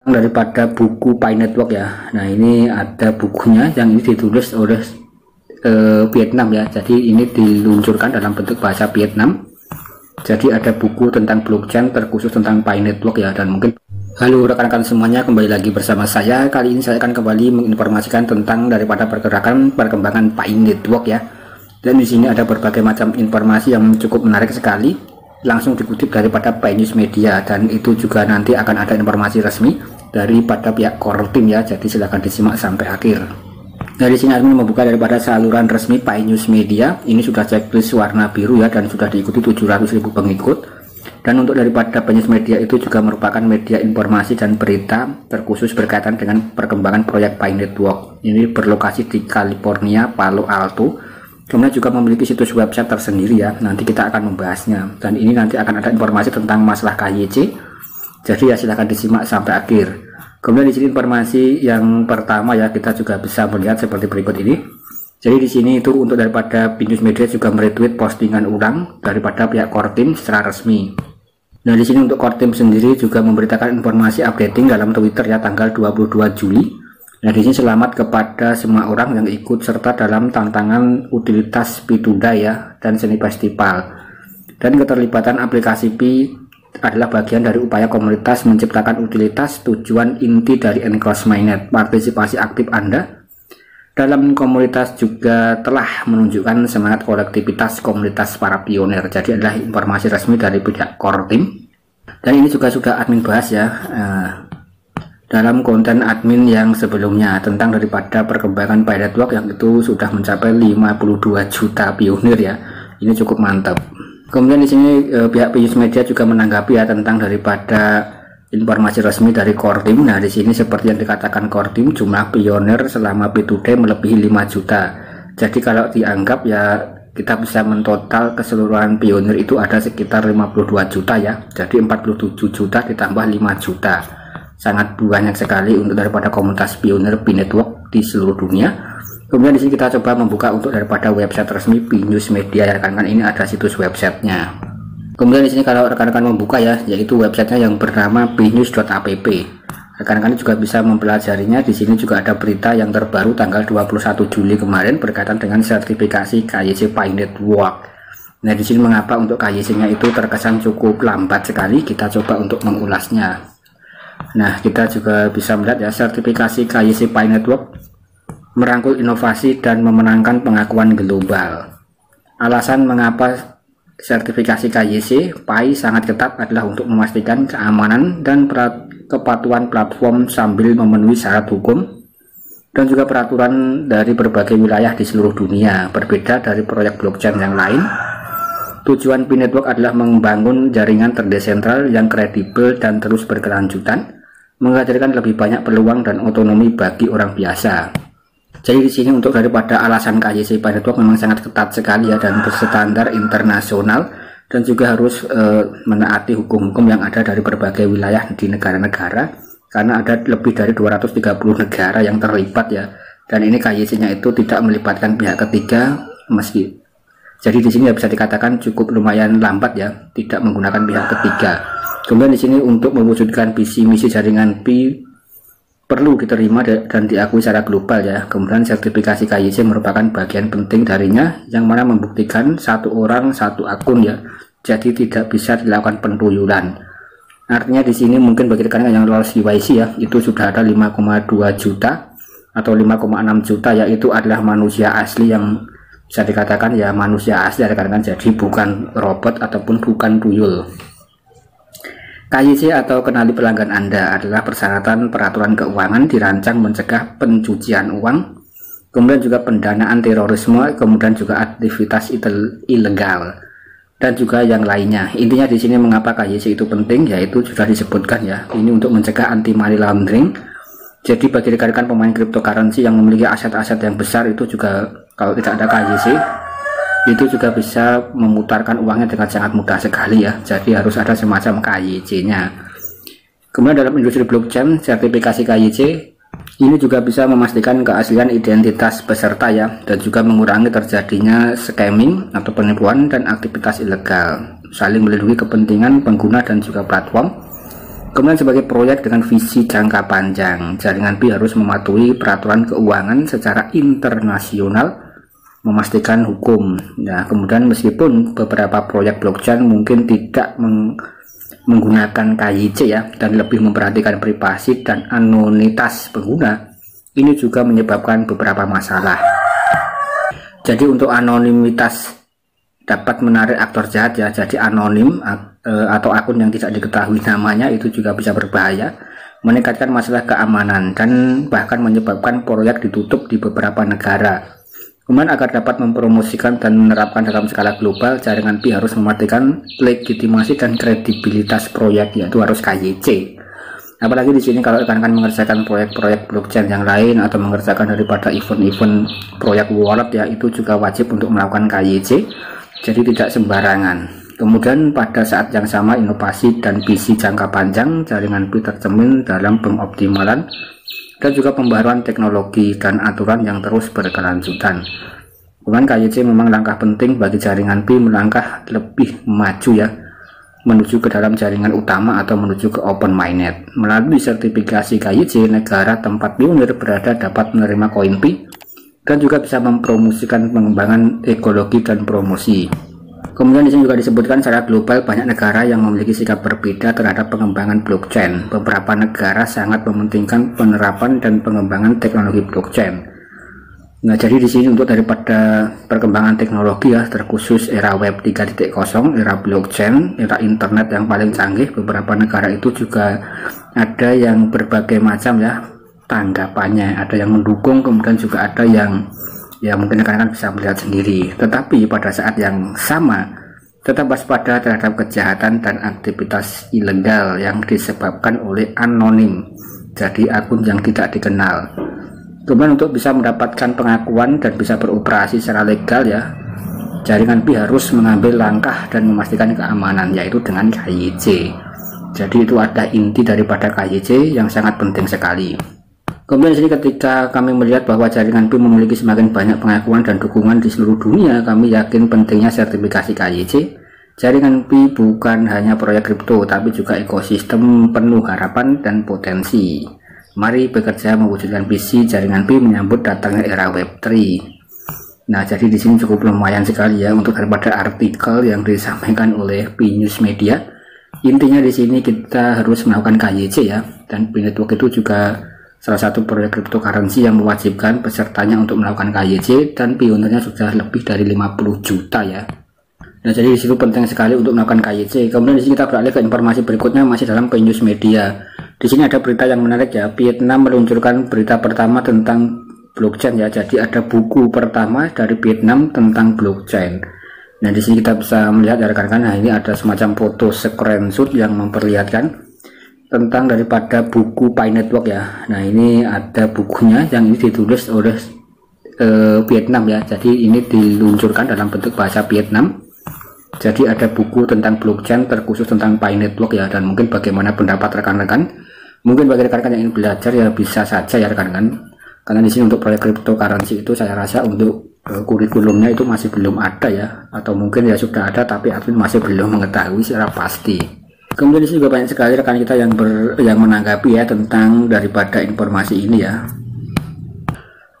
daripada buku Pi Network ya. Nah, ini ada bukunya yang ini ditulis oleh Vietnam ya. Jadi ini diluncurkan dalam bentuk bahasa Vietnam. Jadi ada buku tentang blockchain terkhusus tentang Pi Network ya. Dan mungkin halo rekan-rekan semuanya, kembali lagi bersama saya. Kali ini saya akan kembali menginformasikan tentang daripada perkembangan Pi Network ya. Dan di sini ada berbagai macam informasi yang cukup menarik sekali, langsung dikutip daripada Pi News Media, dan itu juga nanti akan ada informasi resmi daripada pihak core team ya. Jadi silahkan disimak sampai akhir. Dari sini admin membuka daripada saluran resmi Pi News Media. Ini sudah checklist warna biru ya, dan sudah diikuti 700.000 pengikut. Dan untuk daripada Pi News Media itu juga merupakan media informasi dan berita terkhusus berkaitan dengan perkembangan proyek Pi Network. Ini berlokasi di California, Palo Alto. Kemudian juga memiliki situs website tersendiri ya. Nanti kita akan membahasnya. Dan ini nanti akan ada informasi tentang masalah KYC. Jadi ya silahkan disimak sampai akhir. Kemudian di sini informasi yang pertama ya, kita juga bisa melihat seperti berikut ini. Jadi di sini itu untuk daripada Pi News Media juga meretweet postingan ulang daripada pihak core team secara resmi. Nah, di sini untuk core team sendiri juga memberitakan informasi updating dalam Twitter ya, tanggal 22 Juli. Nah, di sini selamat kepada semua orang yang ikut serta dalam tantangan utilitas Pi2Dai ya dan seni festival. Dan keterlibatan aplikasi Pi adalah bagian dari upaya komunitas menciptakan utilitas. Tujuan inti dari Enclosed Mainnet, partisipasi aktif Anda dalam komunitas juga telah menunjukkan semangat kolektivitas komunitas para pionir. Jadi adalah informasi resmi dari pihak core team. Dan ini juga sudah admin bahas ya dalam konten admin yang sebelumnya tentang daripada perkembangan Pi Network yang itu sudah mencapai 52 juta pionir ya. Ini cukup mantap. Kemudian di sini pihak Pi News Media juga menanggapi ya tentang daripada informasi resmi dari core team. Nah, di sini seperti yang dikatakan core team, jumlah pionir selama Pi2Dai melebihi 5 juta. Jadi kalau dianggap ya kita bisa mentotal keseluruhan pionir itu ada sekitar 52 juta ya. Jadi 47 juta ditambah 5 juta. Sangat banyak sekali untuk daripada komunitas pionir Pi Network di seluruh dunia. Kemudian di sini kita coba membuka untuk daripada website resmi Pi News Media ya rekan-rekan. Ini ada situs websitenya. Kemudian di sini kalau rekan-rekan membuka ya, yaitu websitenya yang bernama pinews.app. Rekan-rekan juga bisa mempelajarinya. Di sini juga ada berita yang terbaru tanggal 21 Juli kemarin berkaitan dengan sertifikasi KYC Pi Network. Nah, di sini mengapa untuk KYC-nya itu terkesan cukup lambat sekali? Kita coba untuk mengulasnya. Nah, kita juga bisa melihat ya, sertifikasi KYC Pi Network merangkul inovasi dan memenangkan pengakuan global. Alasan mengapa sertifikasi KYC Pi sangat ketat adalah untuk memastikan keamanan dan kepatuhan platform sambil memenuhi syarat hukum dan juga peraturan dari berbagai wilayah di seluruh dunia. Berbeda dari proyek blockchain yang lain, tujuan Pi Network adalah membangun jaringan terdesentral yang kredibel dan terus berkelanjutan, menghadirkan lebih banyak peluang dan otonomi bagi orang biasa. Jadi di sini untuk daripada alasan KYC Pi Network memang sangat ketat sekali ya, dan berstandar internasional, dan juga harus menaati hukum-hukum yang ada dari berbagai wilayah di negara-negara, karena ada lebih dari 230 negara yang terlibat ya. Dan ini KYC-nya itu tidak melibatkan pihak ketiga meski. Jadi di sini ya bisa dikatakan cukup lumayan lambat ya, tidak menggunakan pihak ketiga. Kemudian di sini untuk mewujudkan visi misi jaringan Pi perlu diterima dan diakui secara global ya. Kemudian sertifikasi KYC merupakan bagian penting darinya, yang mana membuktikan satu orang satu akun ya. Jadi tidak bisa dilakukan pentuyulan. Artinya di sini mungkin bagi rekan yang lolos KYC ya, itu sudah ada 5,2 juta atau 5,6 juta ya, itu adalah manusia asli yang bisa dikatakan ya manusia asli rekan-rekan. Jadi bukan robot ataupun bukan tuyul. KYC atau kenali pelanggan Anda adalah persyaratan peraturan keuangan dirancang mencegah pencucian uang, kemudian juga pendanaan terorisme, kemudian juga aktivitas ilegal, dan juga yang lainnya. Intinya di sini mengapa KYC itu penting, yaitu sudah disebutkan ya, ini untuk mencegah anti money laundering. Jadi bagi rekan-rekan pemain cryptocurrency yang memiliki aset-aset yang besar itu juga kalau tidak ada KYC itu juga bisa memutarkan uangnya dengan sangat mudah sekali ya. Jadi harus ada semacam KYC-nya. Kemudian dalam industri blockchain, sertifikasi KYC ini juga bisa memastikan keaslian identitas peserta ya, dan juga mengurangi terjadinya scamming atau penipuan dan aktivitas ilegal, saling melindungi kepentingan pengguna dan juga platform. Kemudian sebagai proyek dengan visi jangka panjang, jaringan Pi harus mematuhi peraturan keuangan secara internasional, memastikan hukum. Nah, kemudian meskipun beberapa proyek blockchain mungkin tidak menggunakan KYC ya, dan lebih memperhatikan privasi dan anonimitas pengguna, ini juga menyebabkan beberapa masalah. Jadi untuk anonimitas dapat menarik aktor jahat ya, jadi anonim atau akun yang tidak diketahui namanya itu juga bisa berbahaya, meningkatkan masalah keamanan, dan bahkan menyebabkan proyek ditutup di beberapa negara. Kemudian agar dapat mempromosikan dan menerapkan dalam skala global, jaringan Pi harus mematikan legitimasi dan kredibilitas proyek, yaitu harus KYC. Apalagi di sini kalau rekan-rekan mengerjakan proyek-proyek blockchain yang lain atau mengerjakan daripada event-event proyek wallet ya, itu juga wajib untuk melakukan KYC, jadi tidak sembarangan. Kemudian pada saat yang sama inovasi dan visi jangka panjang jaringan Pi tercermin dalam pengoptimalan dan juga pembaruan teknologi dan aturan yang terus berkelanjutan. Kemudian KYC memang langkah penting bagi jaringan Pi melangkah lebih maju ya, menuju ke dalam jaringan utama atau menuju ke open mainnet. Melalui sertifikasi KYC, negara tempat Pi berada dapat menerima koin Pi dan juga bisa mempromosikan pengembangan ekologi dan promosi. Kemudian di sini juga disebutkan secara global banyak negara yang memiliki sikap berbeda terhadap pengembangan blockchain. Beberapa negara sangat mementingkan penerapan dan pengembangan teknologi blockchain. Nah, jadi di sini untuk daripada perkembangan teknologi ya, terkhusus era web 3.0, era blockchain, era internet yang paling canggih, beberapa negara itu juga ada yang berbagai macam ya tanggapannya, ada yang mendukung, kemudian juga ada yang ya mungkin rekan-rekan bisa melihat sendiri. Tetapi pada saat yang sama tetap waspada terhadap kejahatan dan aktivitas ilegal yang disebabkan oleh anonim, jadi akun yang tidak dikenal. Kemudian untuk bisa mendapatkan pengakuan dan bisa beroperasi secara legal ya, jaringan Pi harus mengambil langkah dan memastikan keamanan, yaitu dengan KYC. Jadi itu ada inti daripada KYC yang sangat penting sekali. Kemudian di sini ketika kami melihat bahwa jaringan Pi memiliki semakin banyak pengakuan dan dukungan di seluruh dunia, kami yakin pentingnya sertifikasi KYC. Jaringan Pi bukan hanya proyek kripto, tapi juga ekosistem penuh harapan dan potensi. Mari bekerja mewujudkan visi jaringan Pi menyambut datangnya era Web3. Nah, jadi di sini cukup lumayan sekali ya untuk daripada artikel yang disampaikan oleh Pi News Media. Intinya di sini kita harus melakukan KYC ya, dan Pi Network itu juga salah satu proyek cryptocurrency yang mewajibkan pesertanya untuk melakukan KYC, dan pionernya sudah lebih dari 50 juta ya. Nah, jadi disitu penting sekali untuk melakukan KYC. Kemudian di sini kita beralih ke informasi berikutnya, masih dalam Pi News Media. Di sini ada berita yang menarik ya. Vietnam meluncurkan berita pertama tentang blockchain ya. Jadi ada buku pertama dari Vietnam tentang blockchain. Nah, di sini kita bisa melihat ya rekan-rekan. Nah, ini ada semacam foto screenshot yang memperlihatkan tentang daripada buku Pi Network ya. Nah, ini ada bukunya yang ini ditulis oleh Vietnam ya. Jadi ini diluncurkan dalam bentuk bahasa Vietnam. Jadi ada buku tentang blockchain terkhusus tentang Pi Network ya, dan mungkin bagaimana pendapat rekan-rekan. Mungkin bagi rekan-rekan yang ingin belajar ya bisa saja ya rekan-rekan. Karena di sini untuk proyek cryptocurrency itu saya rasa untuk kurikulumnya itu masih belum ada ya, atau mungkin ya sudah ada tapi admin masih belum mengetahui secara pasti. Kemudian di sini juga banyak sekali rekan kita yang menanggapi ya tentang daripada informasi ini ya.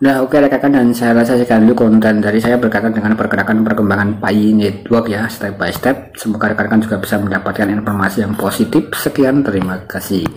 Nah, oke rekan-rekan, dan saya rasa sekian dulu konten dari saya berkaitan dengan pergerakan perkembangan Pi Network ya, step by step. Semoga rekan-rekan juga bisa mendapatkan informasi yang positif. Sekian, terima kasih.